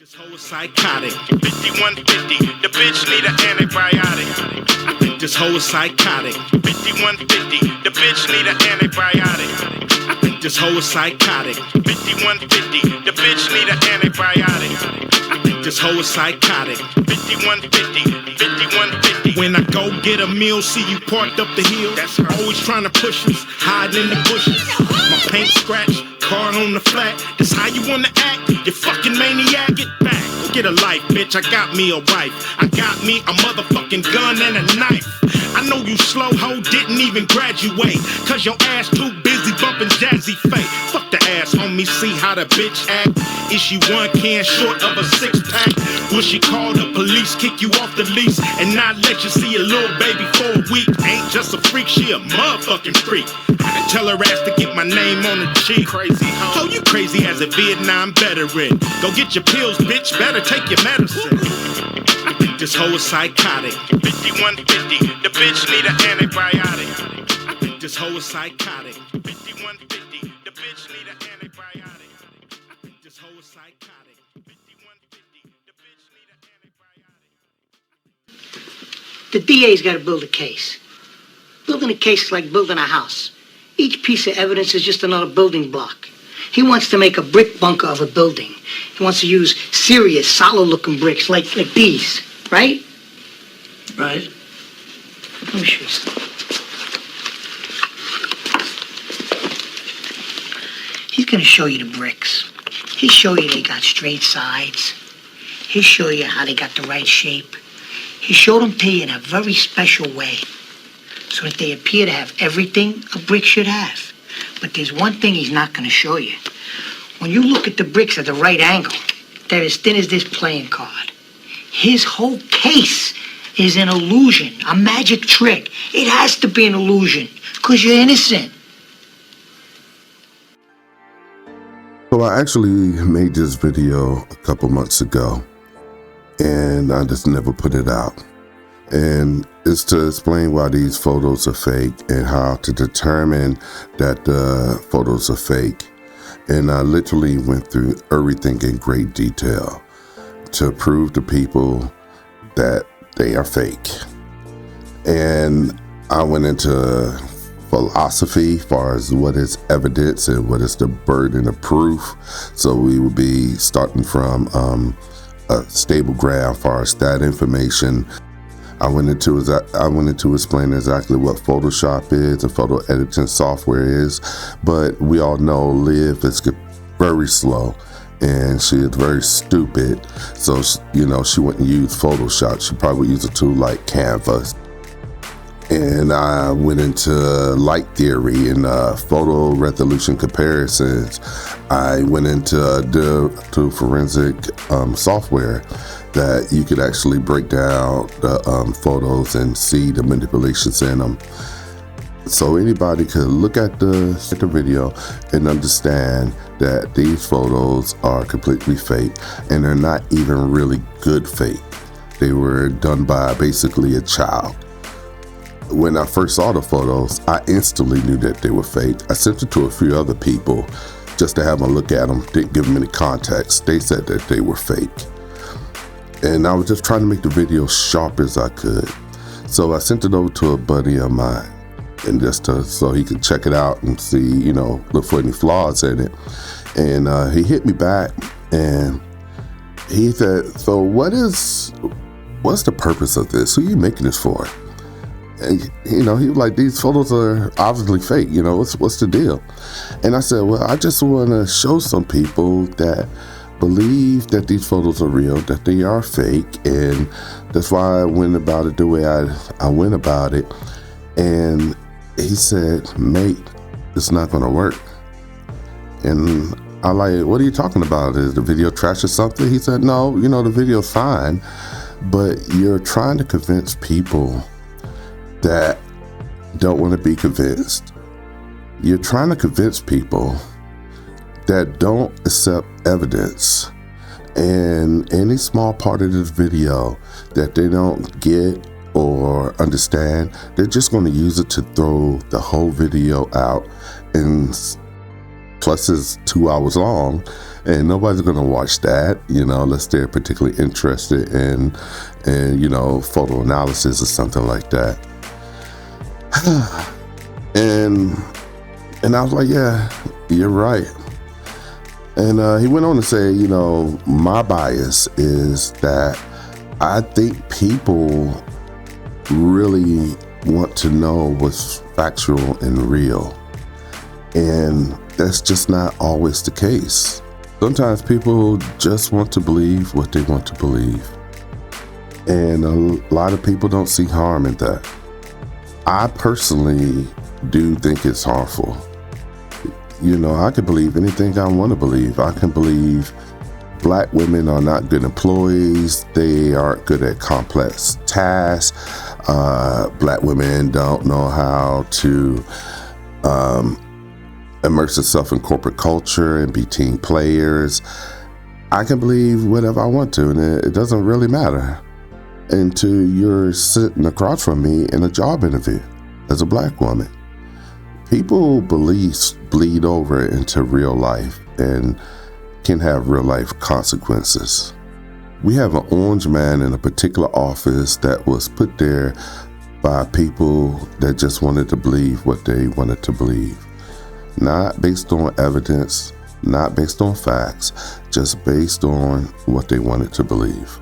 This hoe is psychotic. 5150, the bitch need an antibiotic. I think this hoe is psychotic. 5150, the bitch need an antibiotic. I think this hoe is psychotic. 5150, the bitch need an antibiotic. I think this hoe is psychotic. 5150, 5150. When I go get a meal, see you parked up the hill. That's her. Always trying to push us, hiding in the bushes. My paint scratched, car on the flat. That's how you wanna act? You fucking maniac, get back. Go get a life, bitch. I got me a wife. I got me a motherfucking gun and a knife. I know you slow hoe didn't even graduate, cause your ass too busy bumping Jazzy Life. Fuck the ass, homie, see how the bitch act. Is she 1 can short of a 6-pack? Will she call the police, kick you off the lease, and not let you see a little baby for a week? Ain't just a freak, she a motherfucking freak. I tell her ass to get my name on the cheek. Crazy hoe. Oh, you crazy as a Vietnam veteran. Go get your pills, bitch, better take your medicine. I think this hoe is psychotic. 5150, the bitch need an antibiotic. I think this hoe is psychotic. 5150, the bitch need an antibiotic. I think this hoe is psychotic. 5150, the bitch need an antibiotic. The DA's got to build a case. Building a case is like building a house. Each piece of evidence is just another building block. He wants to make a brick bunker of a building. He wants to use serious, solid-looking bricks like these, right? Right. Let me show you something. He's going to show you the bricks. He'll show you they got straight sides. He'll show you how they got the right shape. He showed them to you in a very special way, so that they appear to have everything a brick should have. But there's one thing he's not going to show you. When you look at the bricks at the right angle, they're as thin as this playing card. His whole case is an illusion, a magic trick. It has to be an illusion, because you're innocent. So I actually made this video a couple months ago, and I just never put it out. And it's to explain why these photos are fake and how to determine that the photos are fake. And I literally went through everything in great detail to prove to people that they are fake. And I went into philosophy as far as what is evidence and what is the burden of proof. So we would be starting from a stable ground as far as that information. I went into explain exactly what Photoshop is, and photo editing software is, but we all know Liv is very slow and she is very stupid. So, she wouldn't use Photoshop. She probably would use a tool like Canva. And I went into light theory and photo resolution comparisons. I went into forensic software that you could actually break down the photos and see the manipulations in them. So anybody could look at the video and understand that these photos are completely fake, and they're not even really good fake. They were done by basically a child. When I first saw the photos, I instantly knew that they were fake. I sent it to a few other people just to have them look at them. Didn't give them any context. They said that they were fake. And I was just trying to make the video sharp as I could. So I sent it over to a buddy of mine, and so he could check it out and see, look for any flaws in it. And he hit me back and he said, so what's the purpose of this? Who are you making this for? And, he was like, these photos are obviously fake. What's the deal? And I said, well, I just want to show some people that believe that these photos are real, that they are fake. And that's why I went about it the way I went about it. And he said, mate, it's not going to work. And I like, what are you talking about? Is the video trash or something? He said, no, the video's fine, but you're trying to convince people that don't want to be convinced. You're trying to convince people that don't accept evidence and any small part of this video that they don't get or understand. They're just going to use it to throw the whole video out, and plus it's 2 hours long, And nobody's gonna watch that, unless they're particularly interested in photo analysis or something like that. And I was like, yeah, you're right. And he went on to say, my bias is that I think people really want to know what's factual and real. And that's just not always the case. Sometimes people just want to believe what they want to believe. And a lot of people don't see harm in that. I personally do think it's harmful. I can believe anything I want to believe. I can believe Black women are not good employees. They aren't good at complex tasks. Black women don't know how to immerse themselves in corporate culture and be team players. I can believe whatever I want to, and it doesn't really matter until you're sitting across from me in a job interview as a Black woman. People beliefs bleed over into real life and can have real life consequences. We have an orange man in a particular office that was put there by people that just wanted to believe what they wanted to believe. Not based on evidence, not based on facts, just based on what they wanted to believe.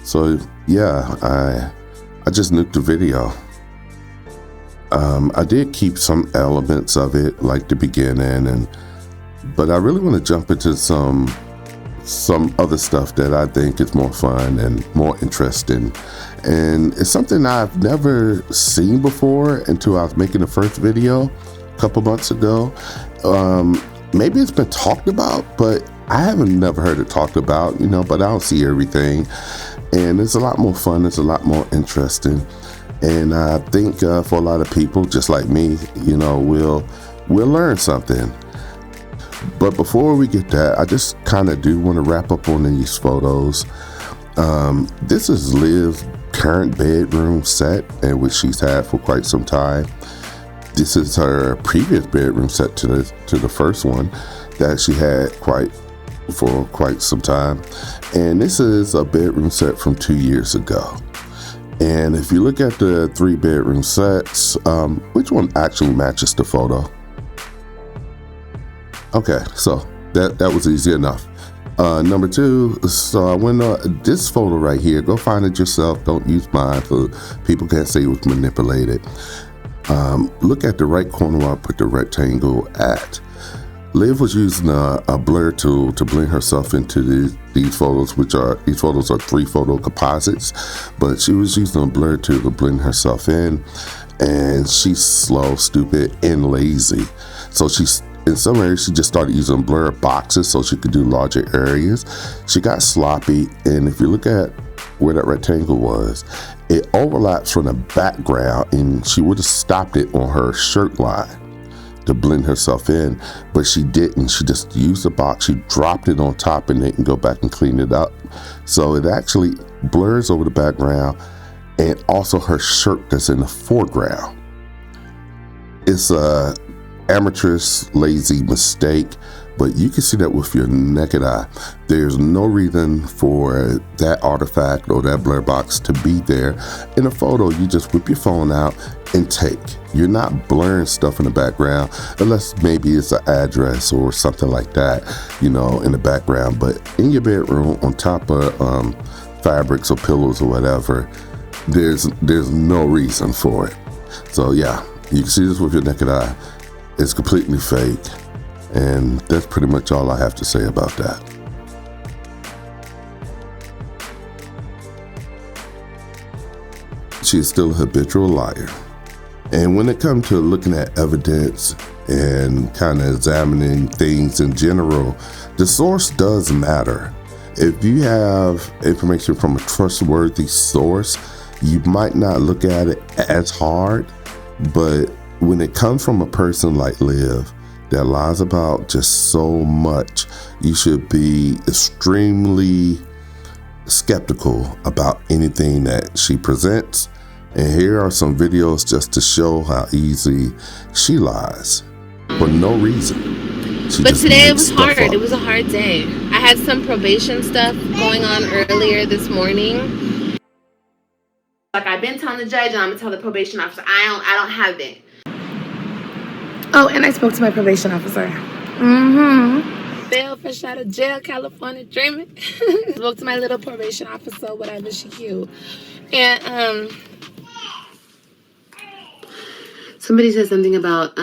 So yeah, I just nuked the video. I did keep some elements of it, like the beginning, but I really want to jump into some other stuff that I think is more fun and more interesting. And it's something I've never seen before until I was making the first video a couple months ago. Maybe it's been talked about, but I haven't never heard it talked about, but I don't see everything. And it's a lot more fun. It's a lot more interesting. And I think for a lot of people, just like me, we'll learn something. But before we get that, I just kind of do want to wrap up on these photos. This is Liv's current bedroom set, and which she's had for quite some time. This is her previous bedroom set to the first one that she had for quite some time. And this is a bedroom set from 2 years ago. And if you look at the 3 bedroom sets, which one actually matches the photo? Okay, so that was easy enough. Number 2, so I went this photo right here. Go find it yourself. Don't use mine, so people can't say it was manipulated. Look at the right corner where I put the rectangle at. Liv was using a blur tool to blend herself into these photos, these photos are 3 photo composites, but she was using a blur tool to blend herself in, and she's slow, stupid, and lazy. So in some areas, she just started using blur boxes so she could do larger areas. She got sloppy, and if you look at where that rectangle was, it overlaps from the background, and she would have stopped it on her shirt line to blend herself in, but she didn't. She just used the box, she dropped it on top, and they can go back and clean it up. So it actually blurs over the background and also her shirt that's in the foreground. It's a amateurish, lazy mistake, but you can see that with your naked eye. There's no reason for that artifact or that blur box to be there. In a photo, you just whip your phone out and take. You're not blurring stuff in the background, unless maybe it's an address or something like that, in the background. But in your bedroom, on top of fabrics or pillows or whatever, there's no reason for it. So yeah, you can see this with your naked eye. It's completely fake. And that's pretty much all I have to say about that. She is still a habitual liar. And when it comes to looking at evidence and kind of examining things in general, the source does matter. If you have information from a trustworthy source, you might not look at it as hard, but when it comes from a person like Liv that lies about just so much, you should be extremely skeptical about anything that she presents. And here are some videos just to show how easy she lies for no reason. But today it was hard. It was a hard day. I had some probation stuff going on earlier this morning. Like I've been telling the judge, and I'm gonna tell the probation officer, I don't have it. Oh, and I spoke to my probation officer. Bail fresh out of jail, California dreaming. Spoke to my little probation officer, whatever, she cute. And somebody said something about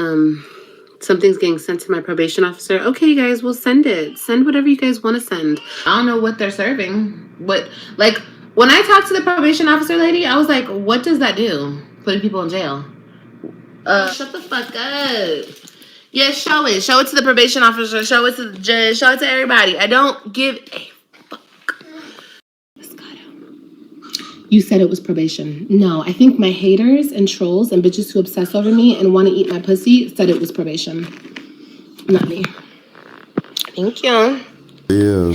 something's getting sent to my probation officer. Okay, you guys, we'll send it. Send whatever you guys want to send. I don't know what they're serving. Like, when I talked to the probation officer lady, I was like, what does that do? Putting people in jail? Shut the fuck up. Yeah, show it. Show it to the probation officer. Show it to the judge. Show it to everybody. I don't give a fuck. You said it was probation. No, I think my haters and trolls and bitches who obsess over me and want to eat my pussy said it was probation. Not me. Thank you. Liv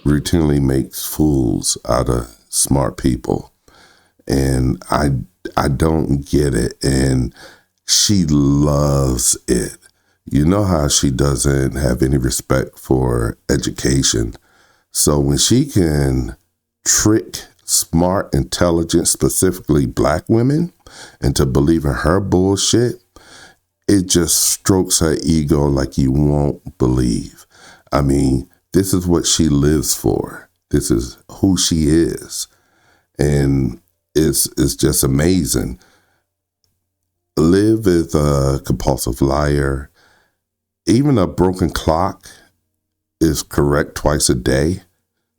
routinely makes fools out of smart people. And I don't get it. And she loves it. You know how she doesn't have any respect for education. So when she can trick smart, intelligent, specifically black women into believing her bullshit, it just strokes her ego like you won't believe. I mean, this is what she lives for. This is who she is. And it's just amazing. Liv is a compulsive liar. Even a broken clock is correct twice a day,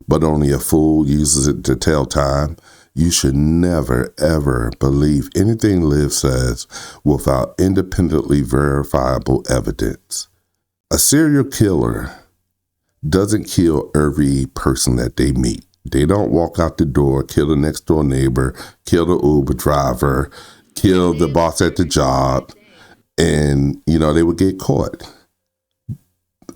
but only a fool uses it to tell time. You should never, ever believe anything Liv says without independently verifiable evidence. A serial killer doesn't kill every person that they meet. They don't walk out the door, kill the next door neighbor, kill the Uber driver, kill the boss at the job, and, they would get caught.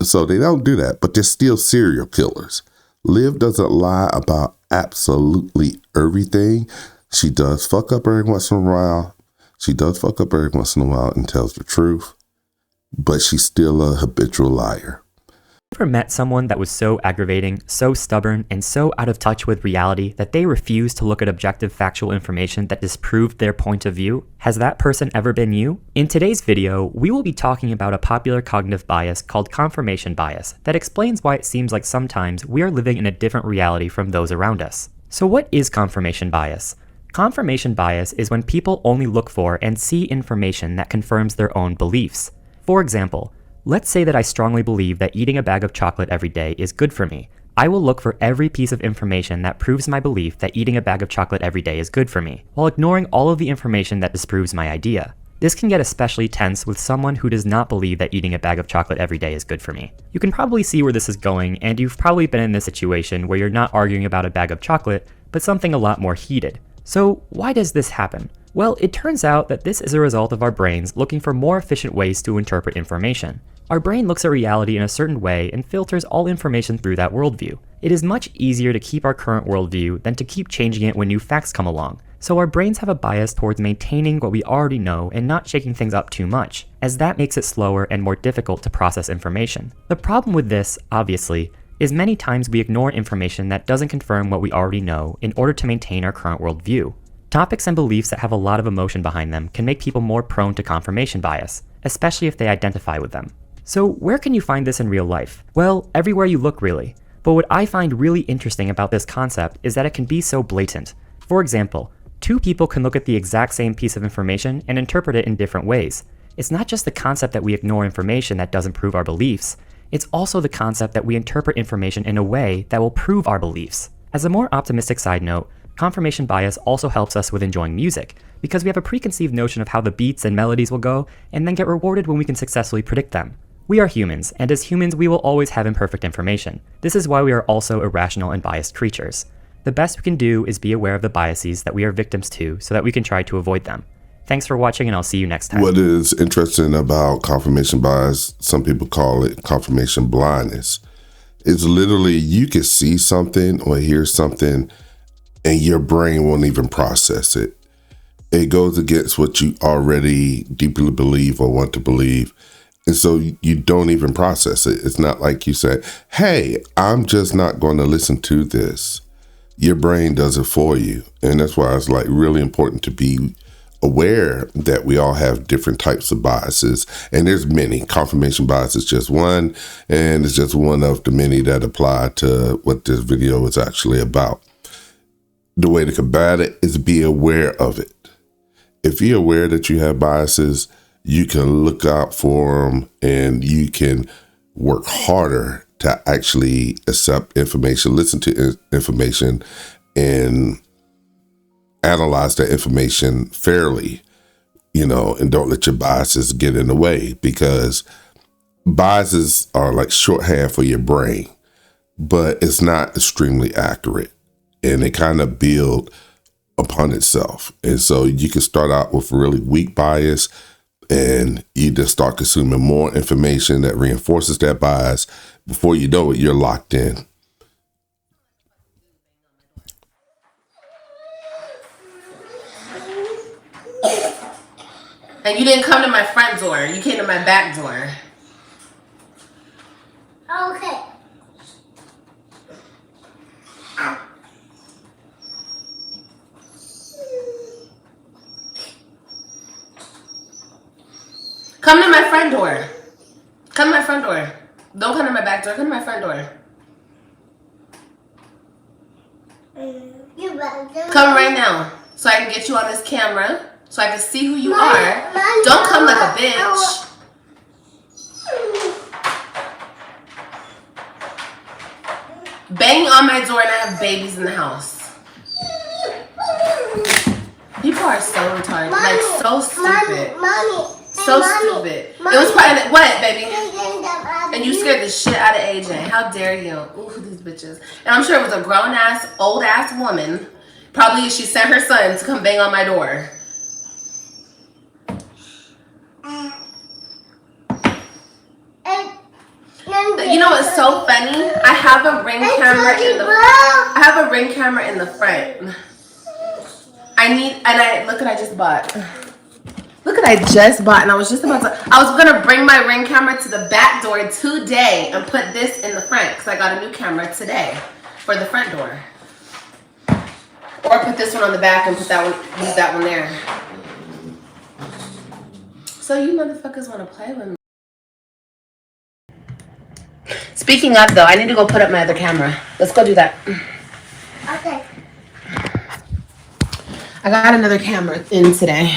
So they don't do that, but they're still serial killers. Liv doesn't lie about absolutely everything. She does fuck up every once in a while. And tells the truth, but she's still a habitual liar. Ever met someone that was so aggravating, so stubborn, and so out of touch with reality that they refused to look at objective factual information that disproved their point of view? Has that person ever been you? In today's video, we will be talking about a popular cognitive bias called confirmation bias that explains why it seems like sometimes we are living in a different reality from those around us. So what is confirmation bias? Confirmation bias is when people only look for and see information that confirms their own beliefs. For example, let's say that I strongly believe that eating a bag of chocolate every day is good for me. I will look for every piece of information that proves my belief that eating a bag of chocolate every day is good for me, while ignoring all of the information that disproves my idea. This can get especially tense with someone who does not believe that eating a bag of chocolate every day is good for me. You can probably see where this is going, and you've probably been in this situation where you're not arguing about a bag of chocolate, but something a lot more heated. So why does this happen? Well, it turns out that this is a result of our brains looking for more efficient ways to interpret information. Our brain looks at reality in a certain way and filters all information through that worldview. It is much easier to keep our current worldview than to keep changing it when new facts come along. So our brains have a bias towards maintaining what we already know and not shaking things up too much, as that makes it slower and more difficult to process information. The problem with this, obviously, is many times we ignore information that doesn't confirm what we already know in order to maintain our current worldview. Topics and beliefs that have a lot of emotion behind them can make people more prone to confirmation bias, especially if they identify with them. So where can you find this in real life? Well, everywhere you look, really. But what I find really interesting about this concept is that it can be so blatant. For example, two people can look at the exact same piece of information and interpret it in different ways. It's not just the concept that we ignore information that doesn't prove our beliefs, it's also the concept that we interpret information in a way that will prove our beliefs. As a more optimistic side note, confirmation bias also helps us with enjoying music, because we have a preconceived notion of how the beats and melodies will go, and then get rewarded when we can successfully predict them. We are humans, and as humans we will always have imperfect information. This is why we are also irrational and biased creatures. The best we can do is be aware of the biases that we are victims to so that we can try to avoid them. Thanks for watching, and I'll see you next time. What is interesting about confirmation bias, some people call it confirmation blindness, is literally you can see something or hear something and your brain won't even process it. It goes against what you already deeply believe or want to believe. And so you don't even process it. It's not like you say, hey, I'm just not going to listen to this. Your brain does it for you. And that's why it's like really important to be aware that we all have different types of biases. And there's many. Confirmation bias is just one, and it's just one of the many that apply to what this video is actually about. The way to combat it is be aware of it. If you're aware that you have biases, you can look out for them and you can work harder to actually accept information, listen to information, and analyze that information fairly, and don't let your biases get in the way, because biases are like shorthand for your brain, but it's not extremely accurate, and they kind of build upon itself. And so you can start out with really weak bias, and you just start consuming more information that reinforces that bias. Before you know it, you're locked in. And you didn't come to my front door. You came to my back door. Okay. Come to my front door. Come to my front door. Don't come to my back door. Come to my front door. Come right now, so I can get you on this camera, so I can see who you are. Don't come like a bitch. Banging on my door and I have babies in the house. People are so retarded, like so stupid. So stupid. It was probably, what, baby? And you scared the shit out of AJ. How dare you? Ooh, these bitches. And I'm sure it was a grown-ass, old-ass woman. Probably she sent her son to come bang on my door. You know what's so funny? I have a ring camera in the front. Look what I just bought. Look what I just bought, and I was gonna bring my ring camera to the back door today and put this in the front, because I got a new camera today for the front door. Or put this one on the back and use that one there. So you motherfuckers wanna play with me. Speaking of, though, I need to go put up my other camera. Let's go do that. Okay. I got another camera in today.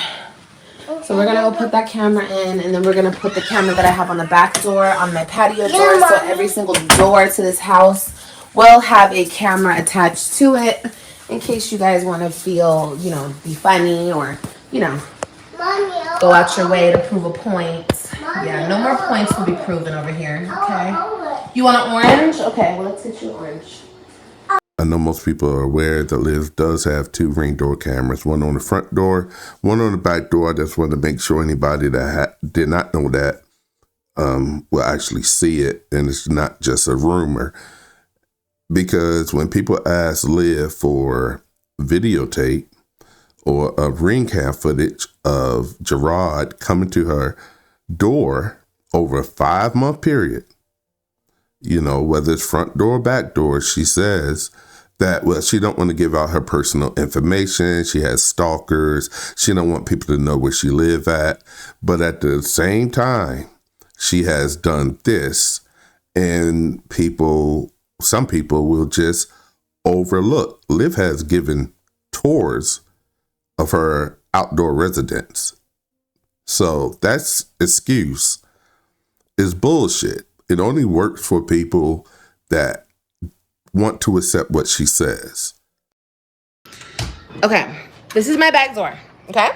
So we're gonna go put that camera in, and then we're gonna put the camera that I have on the back door on my patio door. So every single door to this house will have a camera attached to it, in case you guys want to feel, be funny, or go out your way to prove a point. Yeah, no more points will be proven over here. Okay. You want an orange? Okay, well, let's get you an orange. I know most people are aware that Liv does have 2 ring door cameras, one on the front door, one on the back door. I just want to make sure anybody that did not know that will actually see it, and it's not just a rumor. Because when people ask Liv for videotape or a ring cam footage of Jarrod coming to her door over a 5-month period, whether it's front door or back door, she says that, well, she don't want to give out her personal information. She has stalkers. She don't want people to know where she live at. But at the same time, she has done this, and some people will just overlook. Liv has given tours of her outdoor residence. So that's excuse is bullshit. It only works for people that want to accept what she says. Okay, this is my back door. Okay,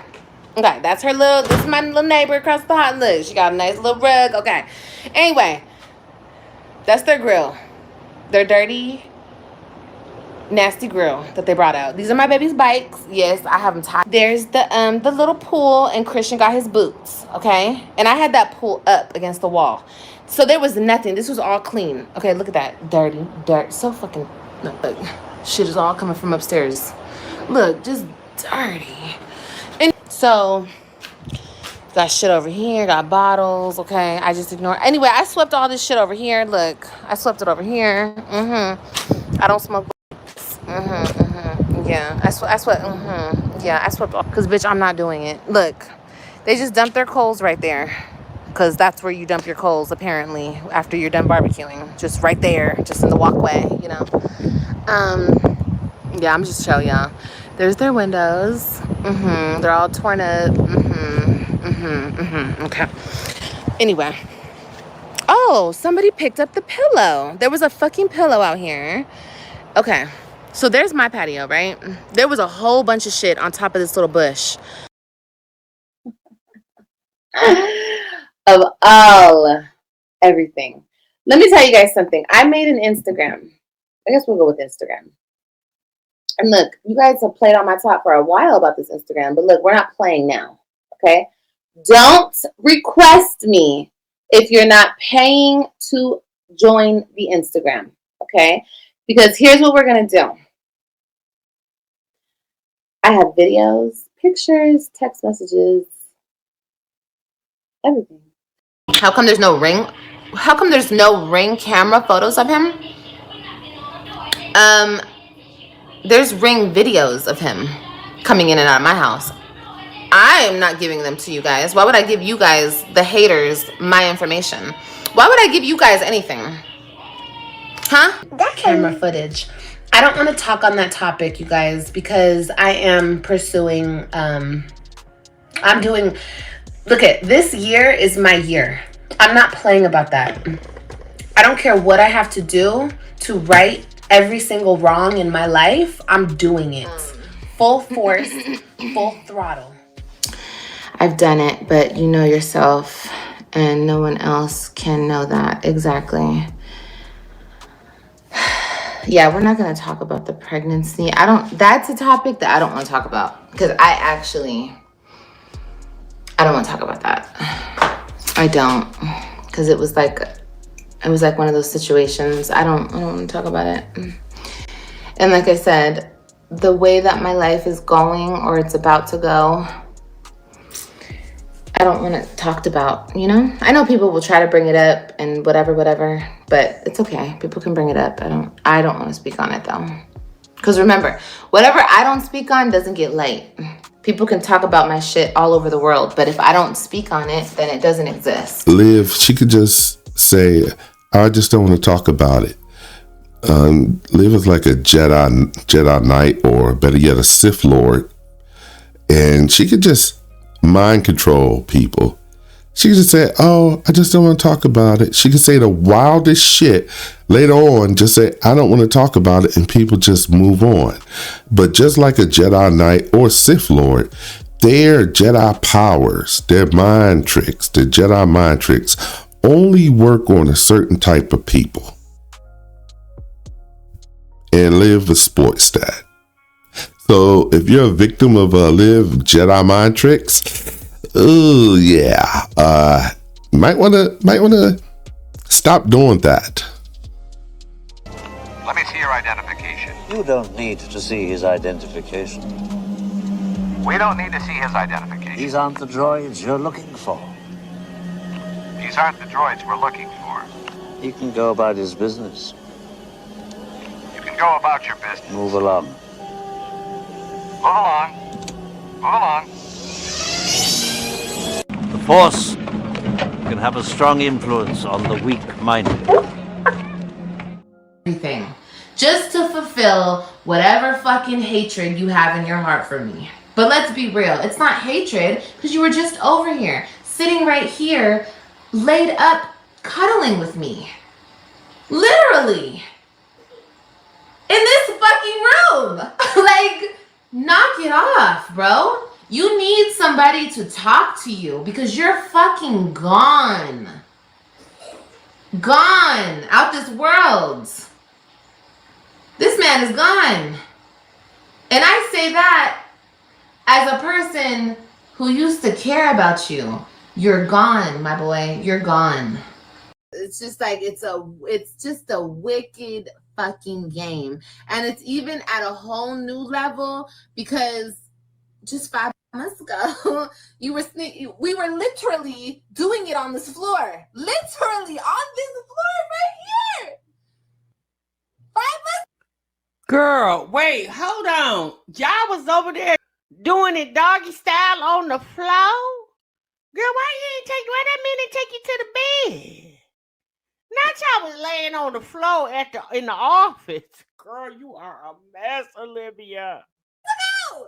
this is my little neighbor across the hot. Look, she got a nice little rug. Okay, anyway, that's their grill. Their dirty, nasty grill that they brought out. These are my baby's bikes. Yes, I have them tied. There's the little pool, and Christian got his boots. Okay, and I had that pool up against the wall. So there was nothing. This was all clean. Okay, look at that. Dirty. Dirt. So fucking... Look. Shit is all coming from upstairs. Look, just dirty. And so, Got shit over here, got bottles, okay? I just ignore. Anyway, I swept all this shit over here. Look, I swept it over here. I don't smoke. Yeah, I swept. Yeah, I swept all. Because, bitch, I'm not doing it. Look, they just dumped their coals right there. Because that's where you dump your coals, apparently, after you're done barbecuing. Just right there, just in the walkway, you know? Yeah, I'm just chill, y'all. There's their windows. They're all torn up. Okay. Anyway. Oh, somebody picked up the pillow. There was a fucking pillow out here. Okay. So there's my patio, right? There was a whole bunch of shit on top of this little bush. Of all everything. Let me tell you guys something. I made an Instagram. I guess we'll go with Instagram. And look, you guys have played on my top for a while about this Instagram, but look, we're not playing now, okay? Don't request me if you're not paying to join the Instagram, okay? Because here's what we're going to do. I have videos, pictures, text messages, everything. How come there's no ring? How come there's no ring camera photos of him? There's ring videos of him coming in and out of my house. I am not giving them to you guys. Why would I give you guys, the haters, my information? Why would I give you guys anything? Huh? Camera footage. I don't want to talk on that topic, you guys, because I am pursuing, I'm doing, look at, this year is my year. I'm not playing about that. I don't care what I have to do to right every single wrong in my life. I'm doing it. Full force, full throttle. I've done it, but you know yourself, and no one else can know that exactly. Yeah, we're not going to talk about the pregnancy. That's a topic that I don't want to talk about, because I don't want to talk about that. I don't, because it was like one of those situations. I don't want to talk about it. And like I said, the way that my life is going, or it's about to go, I don't want it talked about, you know? I know people will try to bring it up and whatever, but it's okay. People can bring it up. I don't want to speak on it though. Because remember, whatever I don't speak on doesn't get light. People can talk about my shit all over the world, but if I don't speak on it, then it doesn't exist. Liv, she could just say, I just don't want to talk about it. Liv is like a Jedi Knight, or better yet, a Sith Lord. And she could just mind control people. She could just say, oh, I just don't want to talk about it. She could say the wildest shit. Later on, just say, I don't want to talk about it, and people just move on. But just like a Jedi Knight or Sith Lord, their Jedi powers, their mind tricks, their Jedi mind tricks only work on a certain type of people. And Liv sports that. So if you're a victim of Liv Jedi mind tricks, oh yeah, might wanna stop doing that. Let me see your identification. You don't need to see his identification. We don't need to see his identification. These aren't the droids you're looking for. These aren't the droids we're looking for. He can go about his business. You can go about your business. Move along. Move along. Move along. The Force can have a strong influence on the weak-minded. Everything. Just to fulfill whatever fucking hatred you have in your heart for me. But let's be real. It's not hatred, because you were just over here, sitting right here, laid up, cuddling with me. Literally. In this fucking room. Like, knock it off, bro. You need somebody to talk to you, because you're fucking gone. Gone. Out this world. This man is gone. And I say that as a person who used to care about you. You're gone, my boy. You're gone. It's just like, it's just a wicked fucking game. And it's even at a whole new level, because just 5 months ago, we were literally doing it on this floor. Literally on this floor right here. 5 months. Girl, wait, hold on. Y'all was over there doing it doggy style on the floor? Girl, why that mean they take you to the bed? Not y'all was laying on the floor in the office. Girl, you are a mess, Olivia. No.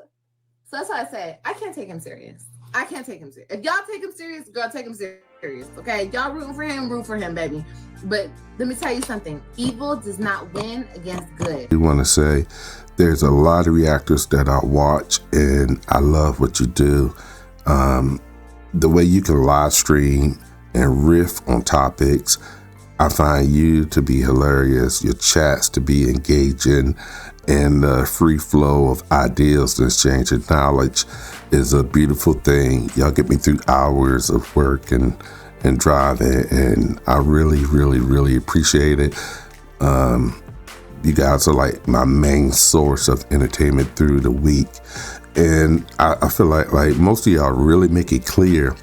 So that's why I say I can't take him serious. I can't take him serious. If y'all take him serious, girl, take him serious. Okay, y'all rooting for him, root for him, baby. But let me tell you something. Evil does not win against good. I want to say there's a lot of reactors that I watch, and I love what you do. The way you can live stream and riff on topics, I find you to be hilarious, your chats to be engaging, and the free flow of ideas and exchange of knowledge is a beautiful thing. Y'all get me through hours of work and driving, and I really, really, really appreciate it. You guys are like my main source of entertainment through the week. And I feel like most of y'all really make it clear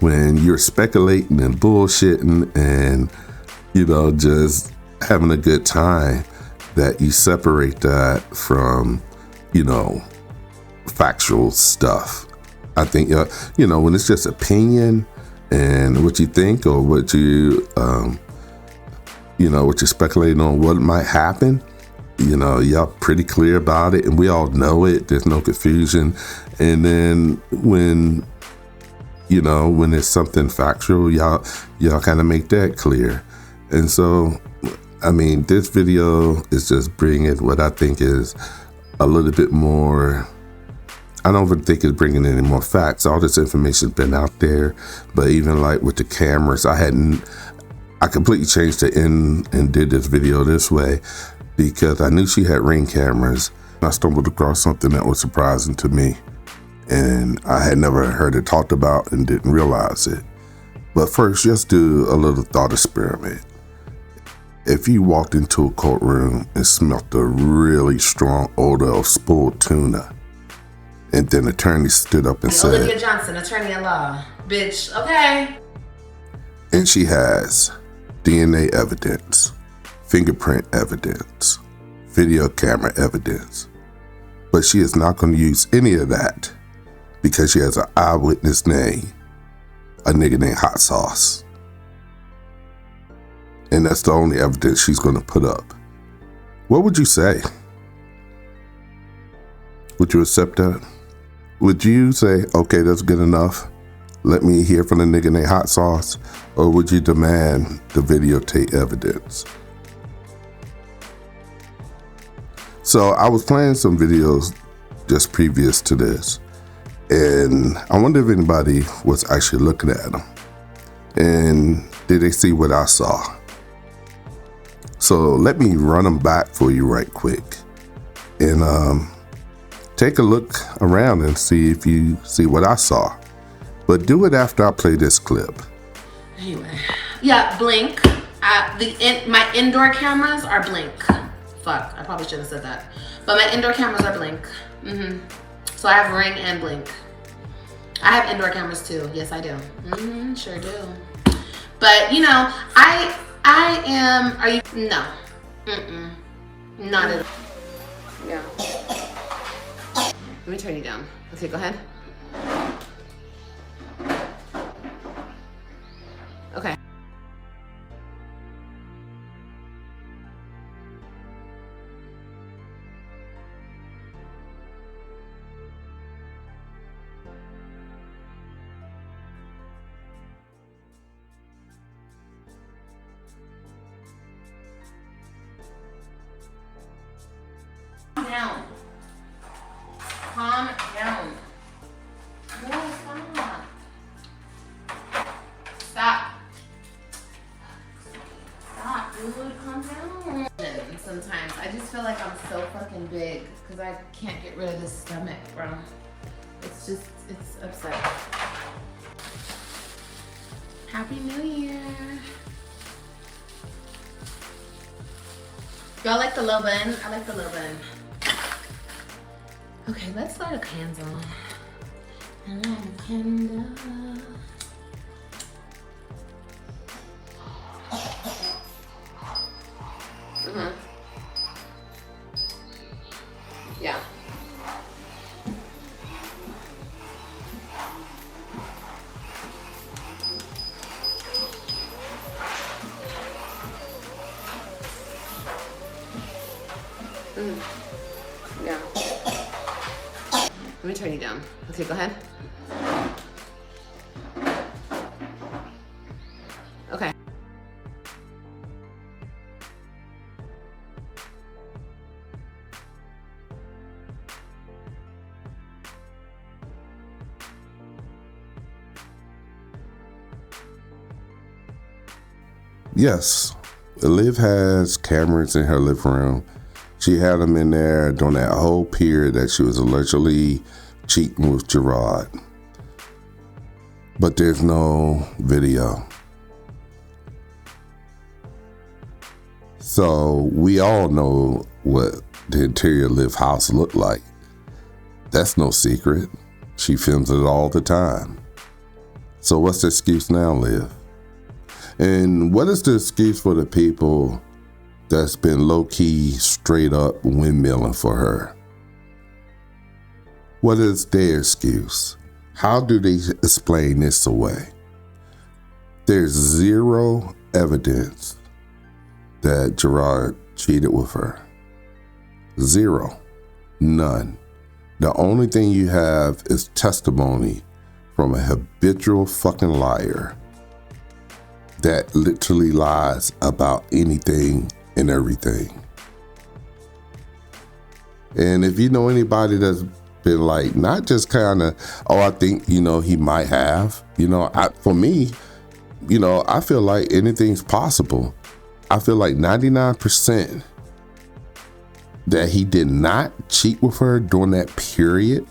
when you're speculating and bullshitting and, you know, just having a good time, that you separate that from, you know, factual stuff. I think, you know, when it's just opinion and what you think or what you, you know, what you're speculating on what might happen, you know, y'all pretty clear about it and we all know it. There's no confusion. And then when, you know, when it's something factual, y'all kind of make that clear. And so, I mean, this video is just bringing what I think is a little bit more. I don't even think it's bringing any more facts. All this information's been out there, but even like with the cameras, I completely changed it in and did this video this way because I knew she had Ring cameras. I stumbled across something that was surprising to me, and I had never heard it talked about and didn't realize it. But first, just do a little thought experiment. If you walked into a courtroom and smelled a really strong odor of spoiled tuna, and then attorney stood up and said, Olivia Johnson, attorney at law. Bitch, okay. And she has DNA evidence, fingerprint evidence, video camera evidence, but she is not going to use any of that because she has an eyewitness name, a nigga named Hot Sauce. And that's the only evidence she's going to put up. What would you say? Would you accept that? Would you say, okay, that's good enough, let me hear from the nigga named Hot Sauce? Or would you demand the videotape evidence? So I was playing some videos just previous to this, and I wonder if anybody was actually looking at them. And did they see what I saw? So let me run them back for you right quick. And take a look around and see if you see what I saw. But do it after I play this clip. Anyway, yeah, blink. My indoor cameras are blink. Fuck, I probably shouldn't have said that. But my indoor cameras are blink. So I have Ring and blink. I have indoor cameras too. Yes, I do. Sure do. But you know, I am. Are you? No. Not at all. Yeah. Let me turn you down. Okay, go ahead. Okay. Calm down. Calm down. No, stop. Stop. Stop, dude. Calm down. Sometimes I just feel like I'm so fucking big because I can't get rid of this stomach, bro. It's just, it's upset. Happy New Year. Y'all like the low bun? I like the low bun. Okay, let's start a candle. Yeah. Yeah. Let me turn you down. Okay, go ahead. Okay. Yes, Liv has cameras in her living room. She had them in there during that whole period that she was allegedly cheating with Jarrod. But there's no video. So we all know what the interior Liv house looked like. That's no secret. She films it all the time. So what's the excuse now, Liv? And what is the excuse for the people that's been low-key, straight up windmilling for her? What is their excuse? How do they explain this away? There's zero evidence that Jarrod cheated with her. Zero. None. The only thing you have is testimony from a habitual fucking liar that literally lies about anything and everything. And if you know anybody that's been like, not just kind of, oh, I think, he might have, for me, I feel like anything's possible. I feel like 99% that he did not cheat with her during that period.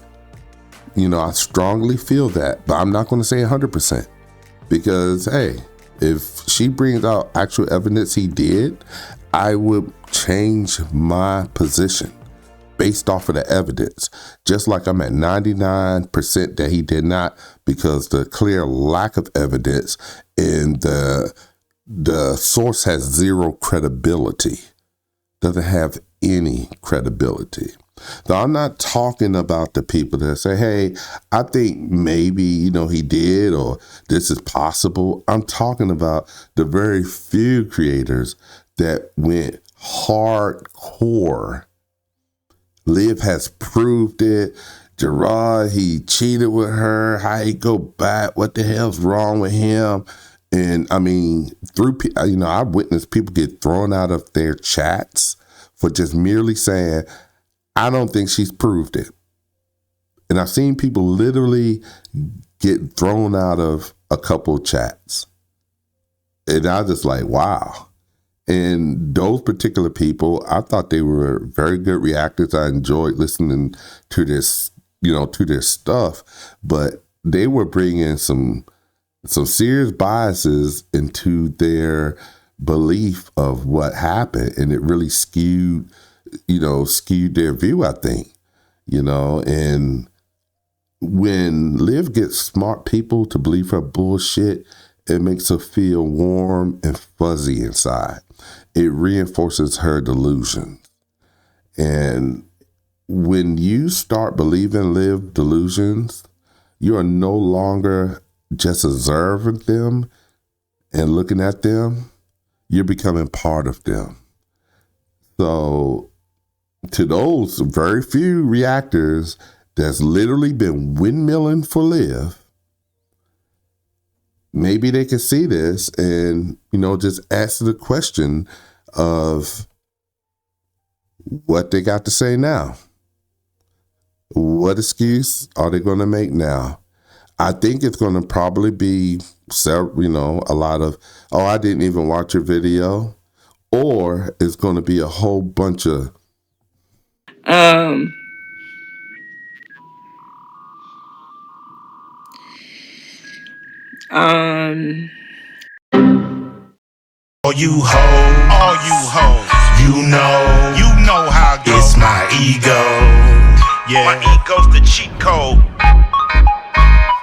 I strongly feel that, but I'm not going to say 100% because, hey, if she brings out actual evidence he did, I would change my position based off of the evidence. Just like I'm at 99% that he did not, because the clear lack of evidence and the source has zero credibility, doesn't have any credibility. Now, I'm not talking about the people that say, hey, I think maybe, he did, or this is possible. I'm talking about the very few creators that went hardcore. Liv has proved it. Jarrod, he cheated with her. How he go back? What the hell's wrong with him? And I mean, I've witnessed people get thrown out of their chats for just merely saying, I don't think she's proved it. And I've seen people literally get thrown out of a couple chats. And I was just like, wow. And those particular people, I thought they were very good reactors. I enjoyed listening to this, to their stuff, but they were bringing some serious biases into their belief of what happened. And it really skewed their view, I think, and when Liv gets smart people to believe her bullshit, it makes her feel warm and fuzzy inside. It reinforces her delusions. And when you start believing Liv delusions, you are no longer just observing them and looking at them. You're becoming part of them. So to those very few reactors that's literally been windmilling for Liv, maybe they can see this and, just ask the question of what they got to say now. What excuse are they going to make now? I think it's going to probably be, a lot of, oh, I didn't even watch your video. Or it's going to be a whole bunch of, All you hoes, you know how it's my ego. Yeah, my ego's the cheat code.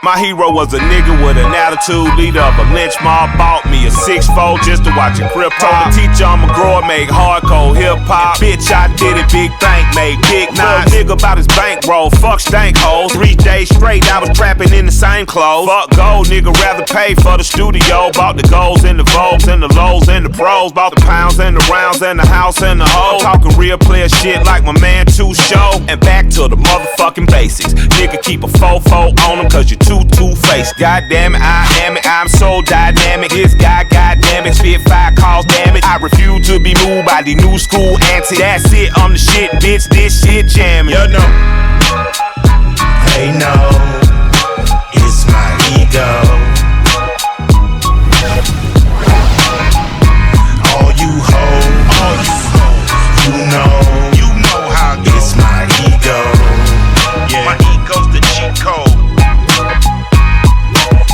My hero was a nigga with an attitude, leader of a lynch mob. Bought me a 6'4" just to watch a crib pop. Told the teacher I'm a grower, make hardcore hip hop. Bitch, I did it, big bank, made big nines. Nigga about his bankroll, fuck stank hoes. 3 days straight, I was trapping in the same clothes. Fuck gold, nigga, rather pay for the studio. Bought the golds and the Vogues and the lows and the pros. Bought the pounds and the rounds and the house and the hoe. Talking real player shit like my man Too Show. And back to the motherfucking basics. Nigga, keep a fofo on him cause you're two-faced. God damn it, I am it, I'm so dynamic. This guy, goddamn it, spit 5 calls, damn it. I refuse to be moved by the new school antics. That's it, I'm the shit, bitch, this shit jamming. You know. They know it's my ego. All you hoes, you know how it's my ego. Yeah. My ego's the cheat code.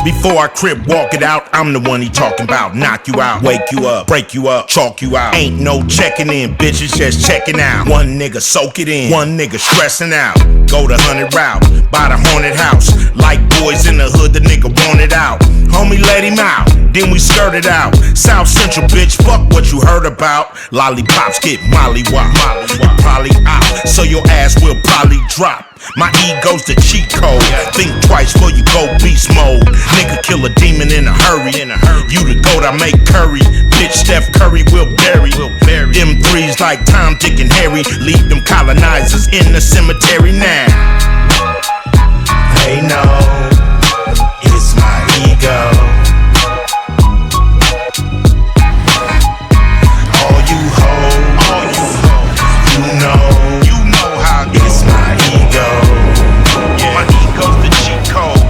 Before I crib walk it out, I'm the one he talking about. Knock you out, wake you up, break you up, chalk you out. Ain't no checking in, bitches just checking out. One nigga soak it in, one nigga stressing out. Go the 100 route, buy the haunted house. Like boys in the hood, the nigga wanted out. Homie let him out, then we skirted out. South Central bitch, fuck what you heard about. Lollipops get mollywop, probably out, so your ass will probably drop. My ego's the cheat code. Think twice before you go beast mode. Nigga kill a demon in a hurry. You the goat, I make curry. Bitch, Steph Curry will bury. Them threes like Tom, Dick, and Harry. Leave them colonizers in the cemetery now. They know it's my ego. All you hoes, you know how it's my ego. Yeah. My ego's the cheat code.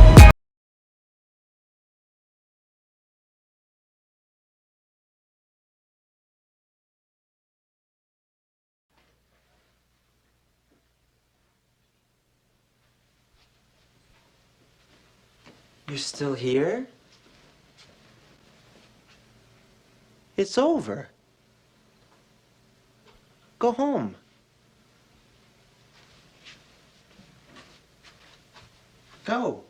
You're still here? It's over. Go home. Go.